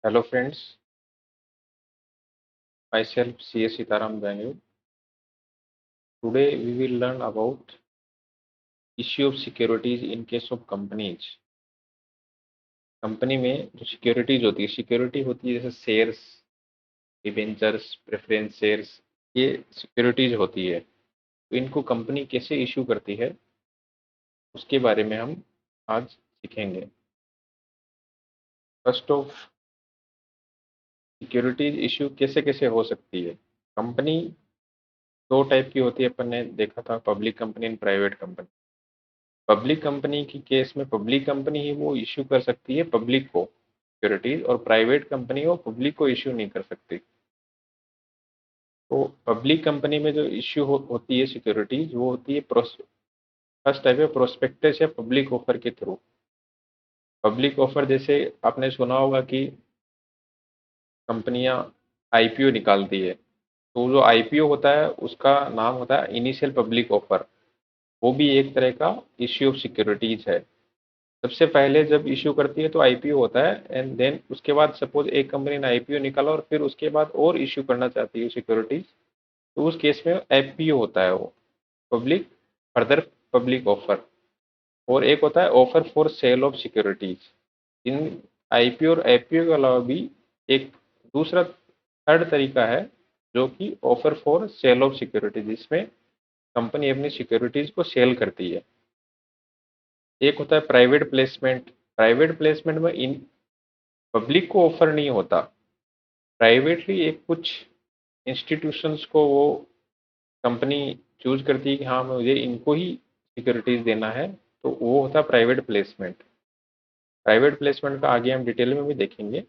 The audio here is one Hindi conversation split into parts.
Hello friends, myself CS Sitaram Bangalore. Today we will learn about issue of securities in case of companies. Company में जो सिक्योरिटी होती है जैसे शेयर्स, डिबेंचर्स, प्रेफरेंस शेयर्स, ये सिक्योरिटीज होती है। तो इनको कंपनी कैसे इशू करती है उसके बारे में हम आज सीखेंगे। फर्स्ट ऑफ सिक्योरिटीज इशू कैसे कैसे हो सकती है। कंपनी दो टाइप की होती है, अपन ने देखा था, public company and private company. Public company की केस में पब्लिक कंपनी ही वो इश्यू कर सकती है पब्लिक को सिक्योरिटीज, और प्राइवेट कंपनी वो पब्लिक को इश्यू नहीं कर सकती। तो पब्लिक कंपनी में जो होती है सिक्योरिटीज, वो होती है फर्स्ट टाइप है प्रोस्पेक्टस या पब्लिक ऑफर के थ्रू। पब्लिक ऑफर जैसे आपने सुना होगा कि कंपनियां आईपीओ निकालती है, तो जो आईपीओ होता है उसका नाम होता है इनिशियल पब्लिक ऑफर। वो भी एक तरह का इश्यू ऑफ सिक्योरिटीज है। सबसे पहले जब इश्यू करती है तो आईपीओ होता है, एंड देन उसके बाद सपोज एक कंपनी ने आईपीओ निकाला और फिर उसके बाद और इश्यू करना चाहती है सिक्योरिटीज, तो उस केस में एफपीओ होता है, वो पब्लिक फर्दर पब्लिक ऑफर। और एक होता है offer for cell of securities. In IPO और एफपीओ के अलावा भी एक दूसरा थर्ड तरीका है जो कि offer for cell of securities, जिसमें कंपनी अपनी सिक्योरिटीज को सेल करती है। एक होता है प्राइवेट प्लेसमेंट। प्राइवेट प्लेसमेंट में इन पब्लिक को ऑफर नहीं होता, प्राइवेटली एक कुछ इंस्टीट्यूशंस को वो कंपनी चूज करती है कि हाँ मुझे इनको ही सिक्योरिटीज देना है, तो वो होता है प्राइवेट प्लेसमेंट। प्राइवेट प्लेसमेंट का आगे हम डिटेल में भी देखेंगे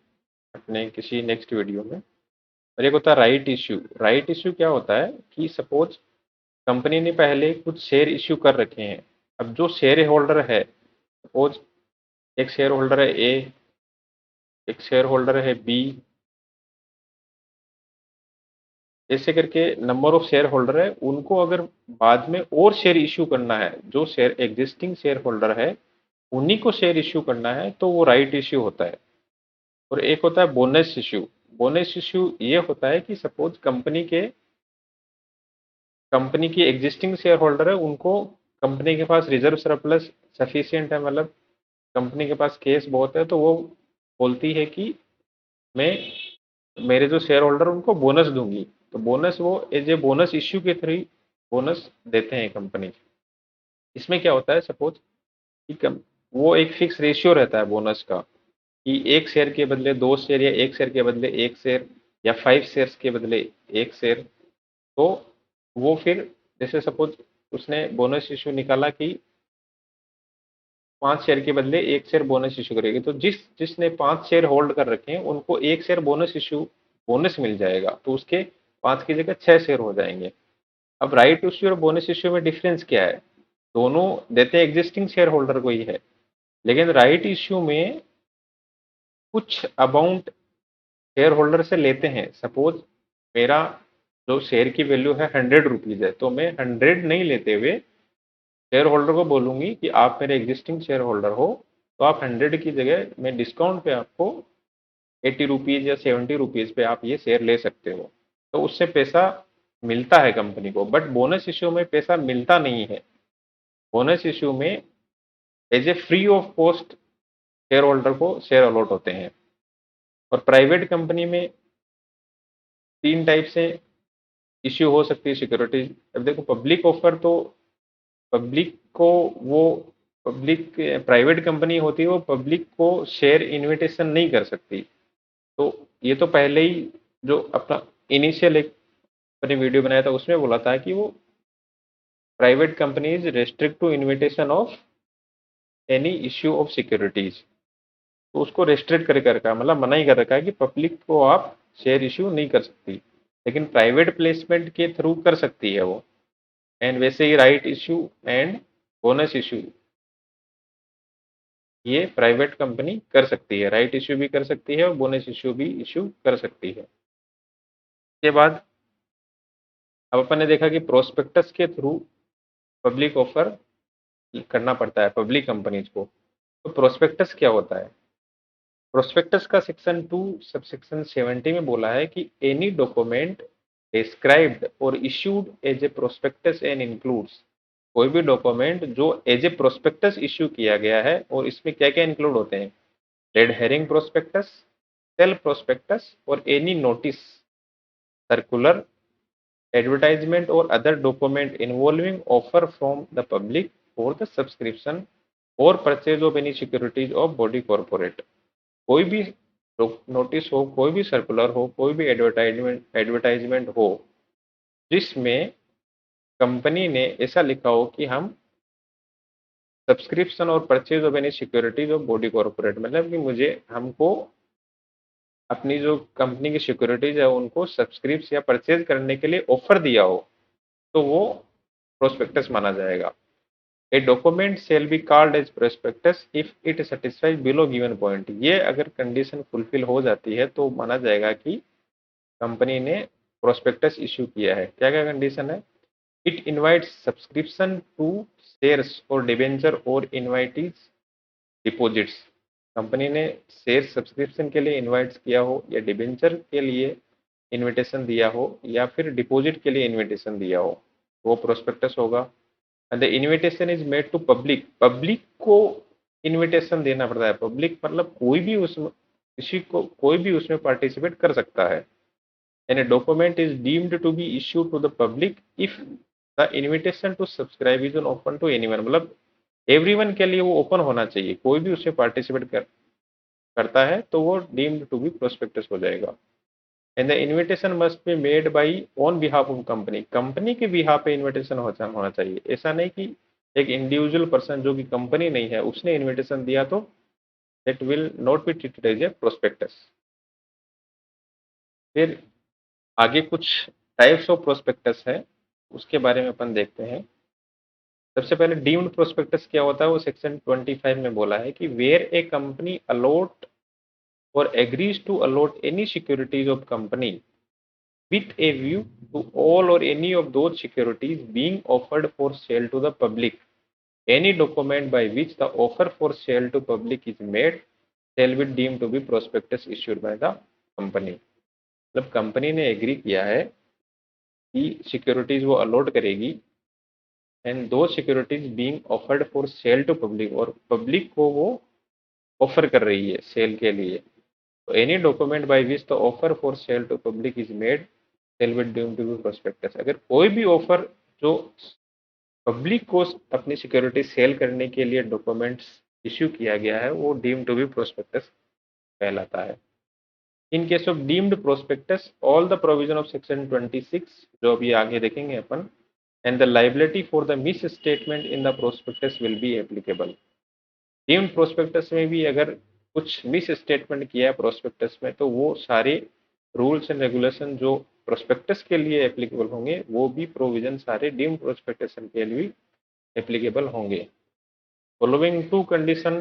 अपने किसी नेक्स्ट वीडियो में। और एक होता है राइट इश्यू। राइट इश्यू क्या होता है कि सपोज कंपनी ने पहले कुछ शेयर इश्यू कर रखे हैं। अब जो शेयर होल्डर है, सपोज एक शेयर होल्डर है ए, एक शेयर होल्डर है बी, ऐसे करके नंबर ऑफ शेयर होल्डर है, उनको अगर बाद में और शेयर इश्यू करना है, जो शेयर एग्जिस्टिंग शेयर होल्डर है उन्हीं को शेयर इश्यू करना है, तो वो राइट इश्यू होता है। और एक होता है बोनस इश्यू। बोनस इश्यू ये होता है कि सपोज कंपनी की एग्जिस्टिंग शेयर होल्डर है, उनको कंपनी के पास रिजर्व सरप्लस सफिशियंट है, मतलब कंपनी के पास कैश बहुत है, तो वो बोलती है कि मैं मेरे जो शेयर होल्डर उनको बोनस दूंगी। तो बोनस वो एज ए बोनस इश्यू के थ्रू बोनस देते हैं कंपनी। इसमें क्या होता है सपोज कि वो एक फिक्स रेशियो रहता है बोनस का, कि एक शेयर के बदले दो शेयर, या एक शेयर के बदले एक शेयर, या 5 शेयर्स के बदले एक शेयर। तो वो फिर जैसे सपोज उसने बोनस इश्यू निकाला कि 5 शेयर के बदले एक शेयर बोनस इशू करेगी, तो जिसने 5 शेयर होल्ड कर रखे हैं उनको एक शेयर बोनस मिल जाएगा, तो उसके 5 की जगह 6 शेयर हो जाएंगे। अब राइट इश्यू और बोनस इश्यू में डिफरेंस क्या है? दोनों देते हैं एग्जिस्टिंग शेयर होल्डर को ही है, लेकिन राइट इश्यू में कुछ अमाउंट शेयर होल्डर से लेते हैं। सपोज मेरा जो शेयर की वैल्यू है 100 रुपीज है, तो मैं 100 नहीं लेते हुए शेयर होल्डर को बोलूंगी कि आप मेरे एग्जिस्टिंग शेयर होल्डर हो, तो आप 100 की जगह मैं डिस्काउंट पे आपको 80 रुपीज या 70 रुपीज पे आप ये शेयर ले सकते हो। तो उससे पैसा मिलता है कंपनी को, बट बोनस इश्यू में पैसा मिलता नहीं है। बोनस इश्यू में as a free of cost share holder को शेयर अलॉट होते हैं। और प्राइवेट कंपनी में तीन टाइप से इश्यू हो सकती है सिक्योरिटीज। अब देखो, पब्लिक ऑफर तो पब्लिक को वो पब्लिक प्राइवेट कंपनी होती है, वो पब्लिक को शेयर इनविटेशन नहीं कर सकती। तो ये तो पहले ही जो अपना इनिशियल एक अपने वीडियो बनाया था उसमें बोला था कि वो private companies restrict to invitation of any issue of securities. तो उसको रेस्ट्रिक्ट कर रखा है, मतलब मना ही कर रखा है कि पब्लिक को आप शेयर इश्यू नहीं कर सकती, लेकिन प्राइवेट प्लेसमेंट के थ्रू कर सकती है वो। एंड वैसे ही right issue and bonus issue ये प्राइवेट कंपनी कर सकती है, राइट इश्यू भी कर सकती है और बोनस इश्यू भी इश्यू कर सकती है। इसके बाद अब अपन ने देखा कि प्रोस्पेक्टस के थ्रू पब्लिक ऑफर करना पड़ता है पब्लिक कंपनीज को। तो प्रोस्पेक्टस क्या होता है? प्रोस्पेक्टस का सेक्शन 2 सबसेक्शन 70 में बोला है कि any document described or issued as a prospectus and includes, कोई भी डॉक्यूमेंट जो एज ए प्रोस्पेक्टस इश्यू किया गया है और इसमें क्या क्या इंक्लूड होते हैं, red herring prospectus, self prospectus और एनी नोटिस, सर्कुलर, एडवर्टाइजमेंट और other document involving offer from the public for the subscription और purchase of any securities of body corporate. कोई भी नोटिस हो, कोई भी सर्कुलर हो, कोई भी एडवर्टाइजमेंट हो जिसमें कंपनी ने ऐसा लिखा हो कि हम सब्सक्रिप्शन और purchase of any securities of body corporate, मतलब कि मुझे हमको अपनी जो कंपनी की सिक्योरिटीज है उनको सब्सक्रिप्स या परचेज करने के लिए ऑफर दिया हो, तो वो प्रोस्पेक्टस माना जाएगा। A document shall be called as prospectus if it satisfies below given point, ये अगर कंडीशन फुलफिल हो जाती है तो माना जाएगा कि कंपनी ने प्रोस्पेक्टस इश्यू किया है। क्या क्या कंडीशन है, it invites subscription to shares or debenture or invites deposits, company ने शेयर सब्सक्रिप्शन के लिए इनवाइट्स किया हो या डिबेंचर के लिए इनविटेशन दिया हो या फिर डिपॉजिट के लिए इनविटेशन दिया हो, वो प्रोस्पेक्टस होगा। And the invitation is made to public, public को इनविटेशन देना पड़ता है। पब्लिक मतलब कोई भी उसमें, किसी को कोई भी उसमें पार्टिसिपेट कर सकता है। And a document is deemed to be issue to the public if the invitation to subscribe is open to anyone, मतलब एवरीवन के लिए वो ओपन होना चाहिए, कोई भी उसमें पार्टिसिपेट करता है तो वो डीम्ड टू बी प्रोस्पेक्टस हो जाएगा। And the invitation must be made by on behalf of company, company के बिहाफ पे इनविटेशन होना चाहिए। ऐसा नहीं कि एक इंडिविजुअल पर्सन जो कि कंपनी नहीं है उसने इनविटेशन दिया तो it will not be treated as a prospectus. फिर आगे कुछ टाइप्स ऑफ प्रोस्पेक्टस है, उसके बारे में अपन देखते हैं। सबसे पहले डीम्ड प्रोस्पेक्टस क्या होता है, वो सेक्शन 25 में बोला है कि where a company allot or agrees to allot any securities of company with a view to all or any of those securities being offered for sale to the public, any document by which the offer for sale to public is made shall be deemed to be prospectus issued by the company। मतलब कंपनी ने एग्री किया है कि सिक्योरिटीज वो अलॉट करेगी एंड दो securities being offered for sale to public, और पब्लिक को वो ऑफर कर रही है सेल के लिए। तो any document by which the offer for sale to public is made shall be deemed to be prospectus। अगर कोई भी ऑफर जो पब्लिक को अपनी सिक्योरिटी सेल करने के लिए डॉक्यूमेंट्स इश्यू किया गया है वो डीम्ड टू बी प्रोस्पेक्टस कहलाता है। In case of deemed prospectus all the provision of section 26, जो अभी आगे देखेंगे अपन, and the liability for the misstatement in the prospectus will be applicable. Deemed prospectus में भी अगर कुछ मिस स्टेटमेंट किया है प्रोस्पेक्टस में तो वो सारे रूल्स एंड रेगुलेशन जो प्रोस्पेक्टस के लिए एप्लीकेबल होंगे वो भी प्रोविजन सारे डीम्ड प्रोस्पेक्टस के लिए एप्लीकेबल होंगे। Following two condition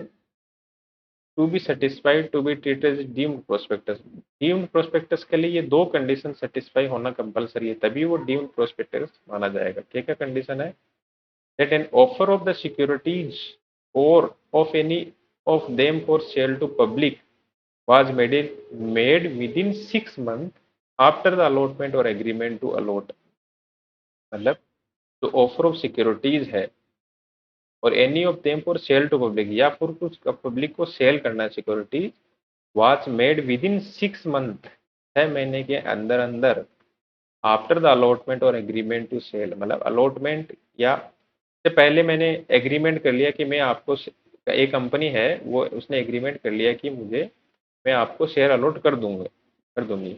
to be satisfied to be treated as deemed prospectus, deemed prospectus के लिए ये दो कंडीशन सेटिस्फाई होना कंपलसरी है तभी वो डीम्ड प्रोस्पेक्टस माना जाएगा। क्या क्या कंडीशन है, that an offer of the securities or of any of them for sale to public was made within 6 months after the allotment or agreement to allot, मतलब जो ऑफर ऑफ सिक्योरिटीज है और any of them for sale to public या फिर कुछ पब्लिक को सेल करना है securities, was made within 6 month, 6 महीने के अंदर अंदर, after the allotment or agreement to sale, मतलब अलॉटमेंट या से पहले मैंने एग्रीमेंट कर लिया कि मैं आपको, एक कंपनी है वो उसने एग्रीमेंट कर लिया कि मुझे, मैं आपको शेयर अलॉट कर दूंगी,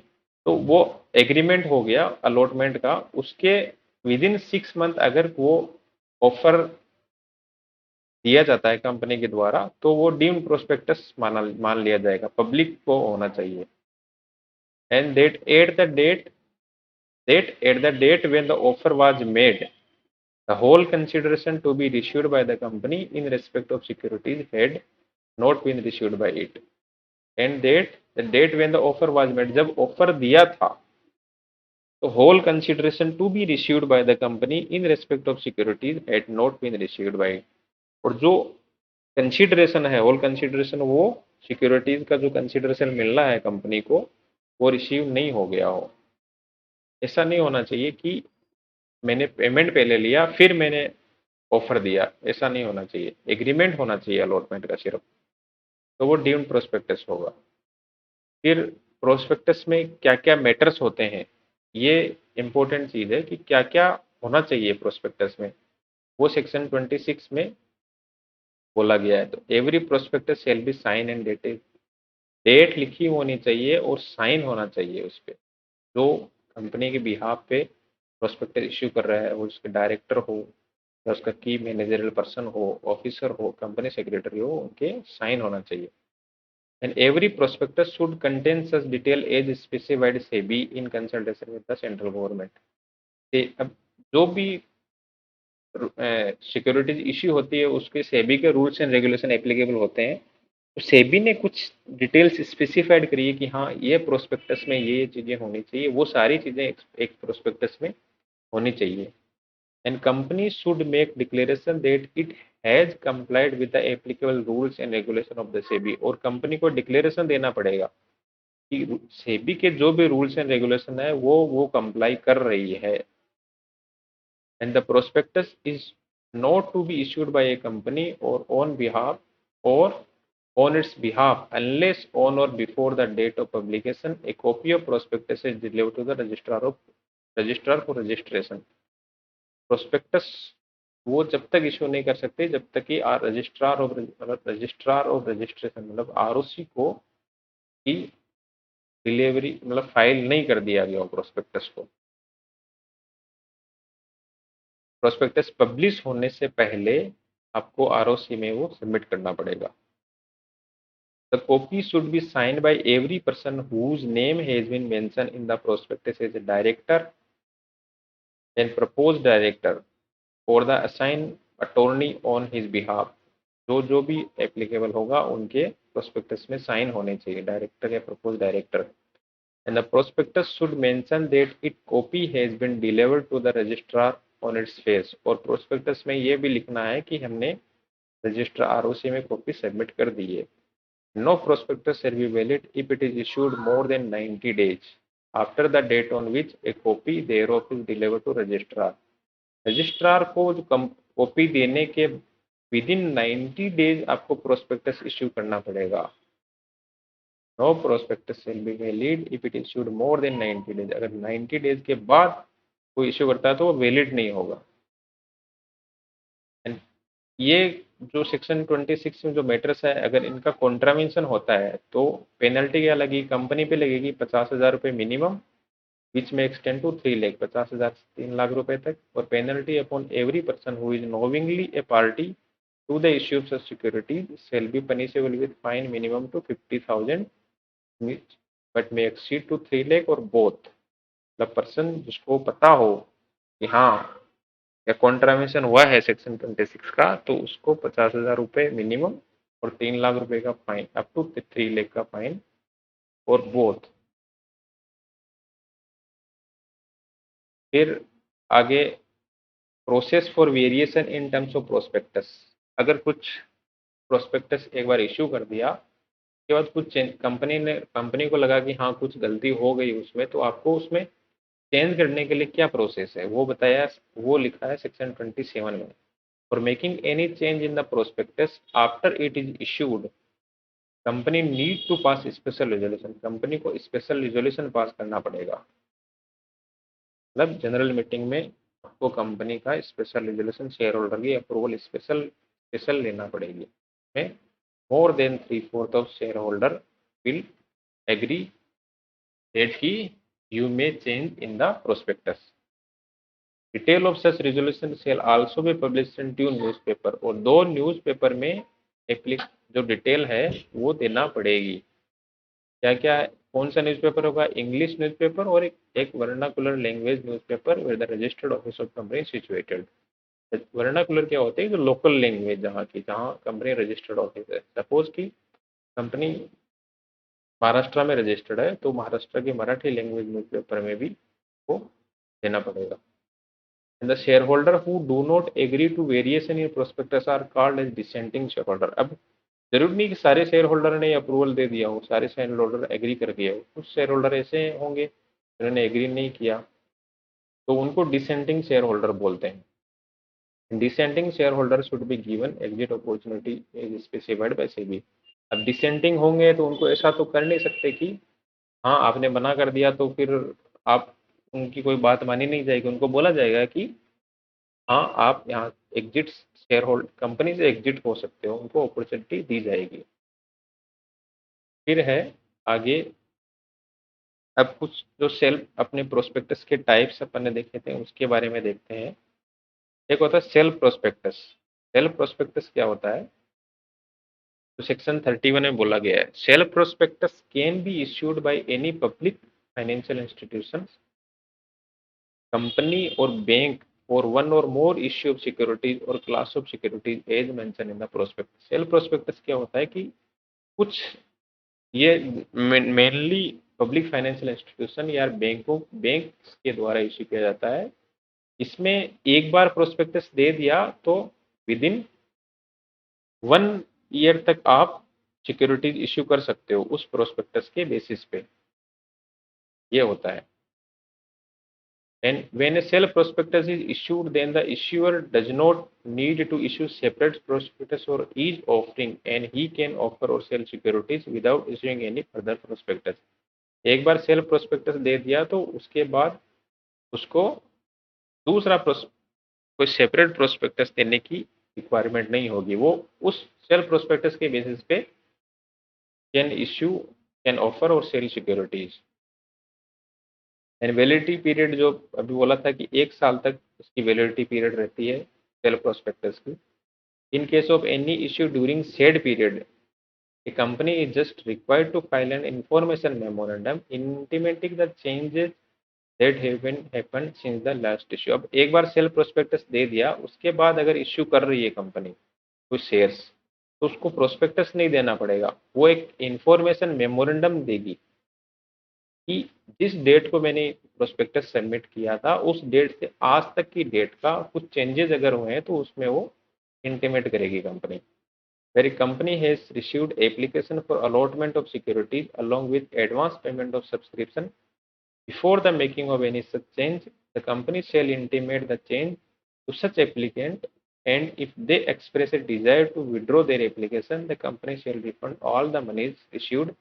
तो वो एग्रीमेंट हो गया अलॉटमेंट का, उसके विद इन 6 मंथ अगर वो ऑफर दिया जाता है कंपनी के द्वारा तो वो डीम्ड प्रोस्पेक्टस मान लिया जाएगा, पब्लिक को होना चाहिए। And that at the date when the offer was made, the whole consideration to be issued by the company in respect of securities had not been issued by it, and that the date when the offer was made, जब ऑफर दिया था तो whole consideration to be issued by the company in respect of securities had not been issued by it, और जो कंसीडरेशन है, होल कंसीडरेशन, वो सिक्योरिटीज का जो कंसीडरेशन मिलना है कंपनी को, वो रिसीव नहीं हो गया हो। ऐसा नहीं होना चाहिए कि मैंने पेमेंट पहले लिया फिर मैंने ऑफर दिया, ऐसा नहीं होना चाहिए। एग्रीमेंट होना चाहिए अलॉटमेंट का सिर्फ, तो वो डीम्ड प्रोस्पेक्टस होगा। फिर प्रोस्पेक्टस में क्या क्या मैटर्स होते हैं, ये इंपॉर्टेंट चीज है कि क्या क्या होना चाहिए प्रोस्पेक्टस में, वो सेक्शन 26 में बोला गया है। तो every prospectus shall be sign and dated, date लिखी होनी चाहिए और साइन होना चाहिए उस पे। जो कंपनी के बिहाफ पे प्रोस्पेक्टस इश्यू कर रहा है, वो उसके डायरेक्टर हो या उसका की मैनेजरल पर्सन हो, ऑफिसर हो, कंपनी सेक्रेटरी हो, उनके साइन होना चाहिए। And every prospectus should contain such detail as specified SEBI in consultation with the central government. अब जो भी सिक्योरिटीज इश्यू होती है उसके सेबी के रूल्स एंड रेगुलेशन एप्लीकेबल होते हैं। तो सेबी ने कुछ डिटेल्स स्पेसिफाइड करी है कि हाँ ये प्रोस्पेक्टस में ये चीजें होनी चाहिए, वो सारी चीजें एक प्रोस्पेक्टस में होनी चाहिए। And company should make declaration that it has complied with the applicable rules and regulation of the SEBI, और कंपनी को डिक्लेरेशन देना पड़ेगा कि सेबी के जो भी रूल्स एंड रेगुलेशन है वो कंप्लाई कर रही है। And the prospectus is not to be issued by a company or on behalf or on its behalf unless on or before the date of publication a copy of prospectus is delivered to the registrar for registration। Prospectus वो जब तक इशू नहीं कर सकते जब तक कि रजिस्ट्रार ऑफ रजिस्ट्रेशन मतलब आरओसी को की डिलीवरी मतलब फाइल नहीं कर दिया गया हो प्रोस्पेक्टस को। प्रोस्पेक्टस पब्लिश होने से पहले आपको आरओसी में वो सबमिट करना पड़ेगा। The copy should be signed by every person whose name has been mention in the prospectus as a director and propose director और the assign attorney on his behalf. जो भी एप्लीकेबल होगा उनके प्रोस्पेक्टस में साइन होने चाहिए, डायरेक्टर या propose director. And the prospectus should mention that it copy has been delivered to the registrar on its face, और प्रोस्पेक्टस में ये भी लिखना है कि हमने रजिस्ट्रार आरओसी में कॉपी सबमिट कर दी है। No prospectus shall be valid if it is issued more than 90 days after the date on which a copy thereof is delivered to registrar। Registrar को जो कॉपी देने के विद इन 90 डेज आपको प्रोस्पेक्टस इश्यू करना पड़ेगा। No prospectus shall be valid if it issued more than 90 days, अगर 90 डेज के बाद कोई इश्यू करता है तो वो वैलिड नहीं होगा। एंड ये जो सेक्शन 26 में जो मैटर्स है, अगर इनका कॉन्ट्रावेंशन होता है तो पेनल्टी क्या लगेगी, कंपनी पे लगेगी 50,000 रुपये मिनिमम, विच में एक्सटेंड टू 3 लाख, 50,000 से 3 लाख रुपए तक। और penalty upon every person who is knowingly a party to the issue of such security shall be punishable with fine minimum to 50,000 but may exceed to 3 lakh or both. मतलब पर्सन जिसको पता हो कि हाँ या कॉन्ट्रावेंशन हुआ है सेक्शन 26 का, तो उसको 50,000 रुपये मिनिमम और 3 लाख रुपए का फाइन, अप टू 3 लाख का फाइन और बोथ। फिर आगे process for variation in terms of prospectus. अगर कुछ प्रोस्पेक्टस एक बार इश्यू कर दिया, उसके बाद कुछ कंपनी को लगा कि हाँ कुछ गलती हो गई उसमें, तो आपको उसमें चेंज करने के लिए क्या प्रोसेस है वो बताया, वो लिखा है सेक्शन 27 में। For making any change in the prospectus after it is issued company need to pass special resolution, company को स्पेशल रिजोल्यूशन पास करना पड़ेगा। मतलब जनरल मीटिंग में आपको कंपनी का स्पेशल रिजोल्यूशन शेयर होल्डर की अप्रूवल स्पेशल स्पेशल लेना पड़ेगी। में more than 3/4 of share holder will agree that he you may change in the prospectus. Detail of such resolution shall also be publish in 2 newspaper, और 2 न्यूज़पेपर में एप्लिक जो डिटेल है वो देना पड़ेगी। क्या क्या है, कौन सा न्यूज़पेपर होगा, इंग्लिश न्यूज़पेपर और एक vernacular language newspaper where the registered office of company situated. Vernacular क्या होते हैं, जो लोकल लैंग्वेज जहाँ की, जहाँ कंपनी रजिस्टर्ड ऑफिस है। सपोज की कंपनी महाराष्ट्र में रजिस्टर्ड है तो महाराष्ट्र की मराठी लैंग्वेज न्यूज़पेपर में भी वो देना पड़ेगा। And the share holder who do not agree to variation in prospectus are called as dissenting share holder. अब जरूर नहीं कि सारे शेयर होल्डर ने अप्रूवल दे दिया हो, सारे शेयर होल्डर एग्री कर गए हो, कुछ शेयर होल्डर ऐसे होंगे जिन्होंने एग्री नहीं किया, तो उनको डिसेंटिंग शेयर होल्डर बोलते हैं। Dissenting share holder should be given exit opportunity as specified by SEBI. अब डिसेंटिंग होंगे तो उनको ऐसा तो कर नहीं सकते कि हाँ आपने मना कर दिया तो फिर आप उनकी कोई बात मानी नहीं जाएगी। उनको बोला जाएगा कि हाँ आप यहाँ एग्जिट शेयर होल्ड कंपनी से एग्जिट हो सकते हो, उनको अपॉर्चुनिटी दी जाएगी। फिर है आगे, अब कुछ जो सेल्फ अपने प्रोस्पेक्टस के टाइप्स अपन ने देखे थे उसके बारे में देखते हैं। एक होता है सेल्फ प्रोस्पेक्टस। सेल्फ प्रोस्पेक्टस क्या होता है, तो सेक्शन 31 में बोला गया है shelf prospectus can be issued by any public financial institution, company or bank or one or more issue of securities or class of securities as mention in the prospectus. Self prospectus क्या होता है कि कुछ ये मेनली पब्लिक फाइनेंशियल इंस्टीट्यूशन या बैंक के द्वारा इश्यू किया जाता है। इसमें एक बार प्रोस्पेक्टस दे दिया तो विद इन 1 ईयर तक आप सिक्योरिटीज इश्यू कर सकते हो उस प्रोस्पेक्टस के बेसिस पे, ये होता है। And when a sale prospectus is issued, then the issuer does not need to issue separate prospectus for each offering, and he can offer or sell securities without issuing any further prospectus। एक बार सेल प्रोस्पेक्टस दे दिया तो उसके बाद उसको दूसरा कोई सेपरेट प्रोस्पेक्टस देने की रिक्वायरमेंट नहीं होगी, वो उस सेल प्रोस्पेक्टस के बेसिस पे can offer or sale securities. And validity period जो अभी बोला था कि 1 साल तक इसकी वैलिडिटी पीरियड रहती है सेल प्रोस्पेक्टस की। इन case of any issue during said period, a company is just required to file an information memorandum intimating the changes that have been happened since the last issue। अब एक बार सेल प्रोस्पेक्टस दे दिया, उसके बाद अगर इश्यू कर रही है कंपनी कुछ शेयर्स, तो उसको प्रोस्पेक्टस नहीं देना पड़ेगा, वो एक इंफॉर्मेशन मेमोरेंडम देगी कि जिस डेट को मैंने प्रोस्पेक्टस सबमिट किया था उस डेट से आज तक की डेट का कुछ चेंजेस अगर हुए हैं तो उसमें वो इंटीमेट करेगी company. Where a company has received application for allotment of securities along with advance payment of subscription, before the making of any such change, the company shall intimate the change to such applicant, and if they express a desire to withdraw their application, the company shall refund all the monies received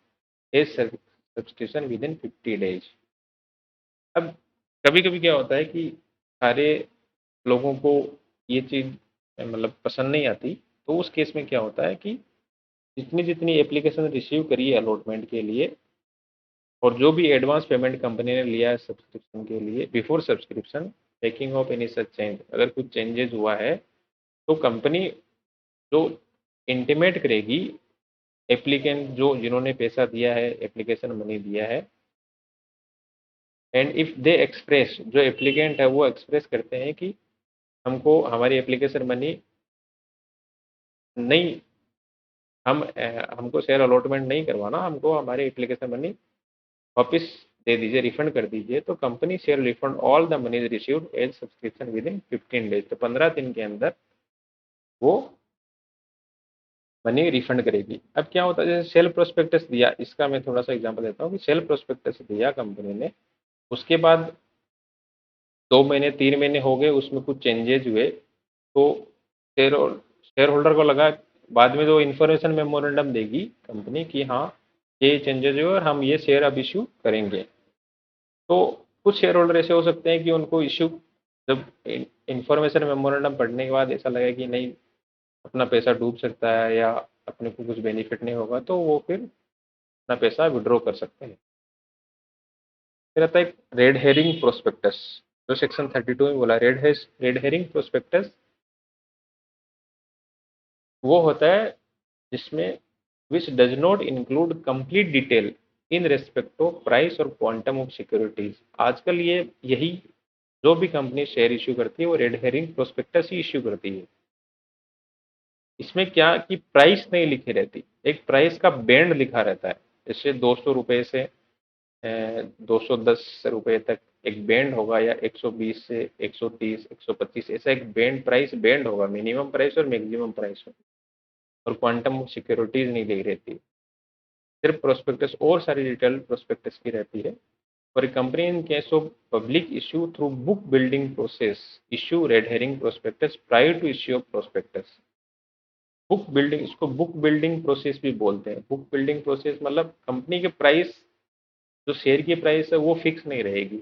as subscription within 50 days। अब कभी कभी क्या होता है कि सारे लोगों को ये चीज़ मतलब पसंद नहीं आती, तो उस केस में क्या होता है कि जितनी जितनी एप्लीकेशन रिसीव करी है अलॉटमेंट के लिए और जो भी एडवांस पेमेंट कंपनी ने लिया है सब्सक्रिप्शन के लिए before subscription making of any such change, अगर कुछ चेंजेस हुआ है तो कंपनी जो इंटीमेट करेगी एप्लीकेंट जो जिन्होंने पैसा दिया है एप्लीकेशन मनी दिया है, एंड इफ दे एक्सप्रेस, जो एप्लीकेंट है वो एक्सप्रेस करते हैं कि हमको हमारी एप्लीकेशन मनी नहीं, हमको शेयर अलॉटमेंट नहीं करवाना, हमको हमारी एप्लीकेशन मनी वापस दे दीजिए, रिफंड कर दीजिए, तो company share refund all the money received as subscription within 15 days. तो 15 दिन के अंदर वो मनी रिफंड करेगी। अब क्या होता है, जैसे सेल प्रोस्पेक्टस दिया, इसका मैं थोड़ा सा एग्जांपल देता हूँ कि सेल प्रोस्पेक्टस दिया कंपनी ने, उसके बाद 2 महीने 3 महीने हो गए, उसमें कुछ चेंजेज हुए, तो शेयर होल्डर को लगा बाद में जो इन्फॉर्मेशन मेमोरेंडम देगी कंपनी कि हाँ ये चेंजेस हुए और हम ये शेयर अब इशू करेंगे, तो कुछ शेयर होल्डर ऐसे हो सकते हैं कि उनको इशू, जब इंफॉर्मेशन मेमोरेंडम पढ़ने के बाद ऐसा लगे कि नहीं अपना पैसा डूब सकता है या अपने को कुछ बेनिफिट नहीं होगा, तो वो फिर अपना पैसा विड्रॉ कर सकते हैं। फिर आता है रेड हेरिंग प्रोस्पेक्टस, जो सेक्शन 32 में बोला रेड हेरिंग प्रोस्पेक्टस वो होता है जिसमें which does not include complete detail in respect of price और क्वांटम ऑफ सिक्योरिटीज। आजकल ये यही जो भी कंपनी शेयर इश्यू करती है वो रेड हेरिंग प्रोस्पेक्टस ही इश्यू करती है। इसमें क्या कि प्राइस नहीं लिखी रहती, एक प्राइस का बैंड लिखा रहता है, जैसे 200 रुपये से 210 रुपये तक एक बैंड होगा, या 120 से 130, 125, ऐसा एक बैंड होगा, मिनिमम प्राइस और मैक्सिमम प्राइस होगा। और क्वांटम सिक्योरिटीज नहीं ली रहती, सिर्फ प्रोस्पेक्टस और सारी डिटेल प्रोस्पेक्टस की रहती है। For a company, in case of public issue through book building process, issue red herring prospectus prior to issue of prospectus। Book building, इसको बुक बिल्डिंग प्रोसेस भी बोलते हैं। बुक बिल्डिंग प्रोसेस मतलब कंपनी के प्राइस, जो शेयर की प्राइस है वो फिक्स नहीं रहेगी।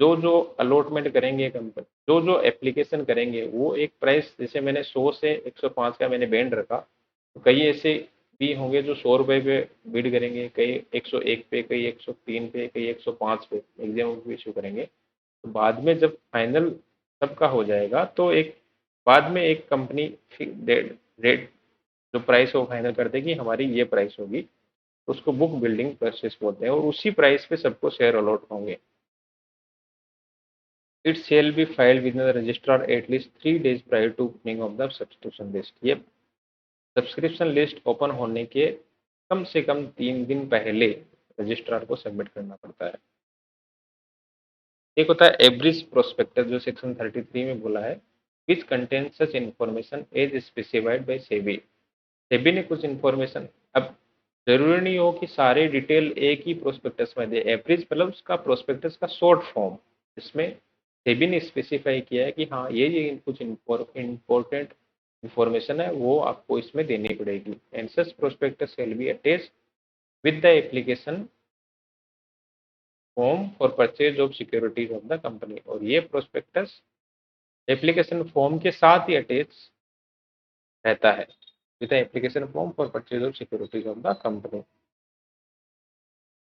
जो जो अलॉटमेंट करेंगे कंपनी, जो जो एप्लीकेशन करेंगे, वो एक प्राइस, जैसे मैंने 100 से 105 का मैंने बैंड रखा, तो कई ऐसे भी होंगे जो 100 रुपए पे बिड करेंगे, कई 101 पे, कई 103 पे, कई 105 पे मैक्सिमम भी इशू करेंगे। तो बाद में जब फाइनल सबका हो जाएगा, तो एक बाद में एक कंपनी रेट, जो प्राइस वो फाइनल कर देगी हमारी ये प्राइस होगी, तो उसको बुक बिल्डिंग प्रोसेस बोलते हैं, और उसी प्राइस पे सबको शेयर अलॉट होंगे। It shall be filed with the registrar at least 3 days prior to opening of the subscription list. ये सब्सक्रिप्शन लिस्ट ओपन होने के कम से कम 3 दिन पहले रजिस्ट्रार को सबमिट करना पड़ता है। एक होता है एवरेज प्रोस्पेक्टस, जो सेक्शन 33 में बोला है, which contain such information as specified by SEBI. SEBI ने कुछ इन्फॉर्मेशन, अब जरूरी नहीं हो कि सारे डिटेल एक ही प्रोस्पेक्टस में दे। एवरेज मतलब उसका प्रोस्पेक्टस का शॉर्ट फॉर्म, इसमें सेबी ने स्पेसिफाई किया है कि हाँ ये कुछ इम्पोर्टेंट इंफॉर्मेशन है, वो आपको इसमें देनी पड़ेगी। And such prospectus shall be attached with the application form for purchase of securities of the company. और ये प्रोस्पेक्टस एप्लीकेशन फॉर्म के साथ ही अटैच रहता है, with the application form for purchase of securities of the company.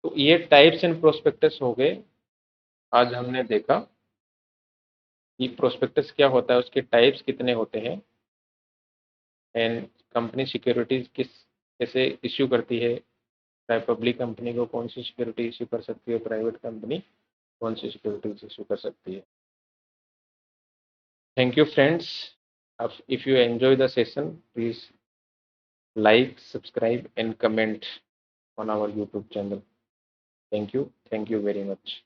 तो ये टाइप्स एंड प्रोस्पेक्टस हो गए। आज हमने देखा कि प्रोस्पेक्टस क्या होता है, उसके टाइप्स कितने होते हैं, एंड कंपनी सिक्योरिटीज किस कैसे इश्यू करती है। चाहे पब्लिक कंपनी को कौन सी सिक्योरिटी इश्यू कर सकती है, प्राइवेट कंपनी कौन सी सिक्योरिटीज इश्यू कर सकती है। Thank you friends. If you enjoy the session, please like, subscribe and comment on our YouTube channel. Thank you very much.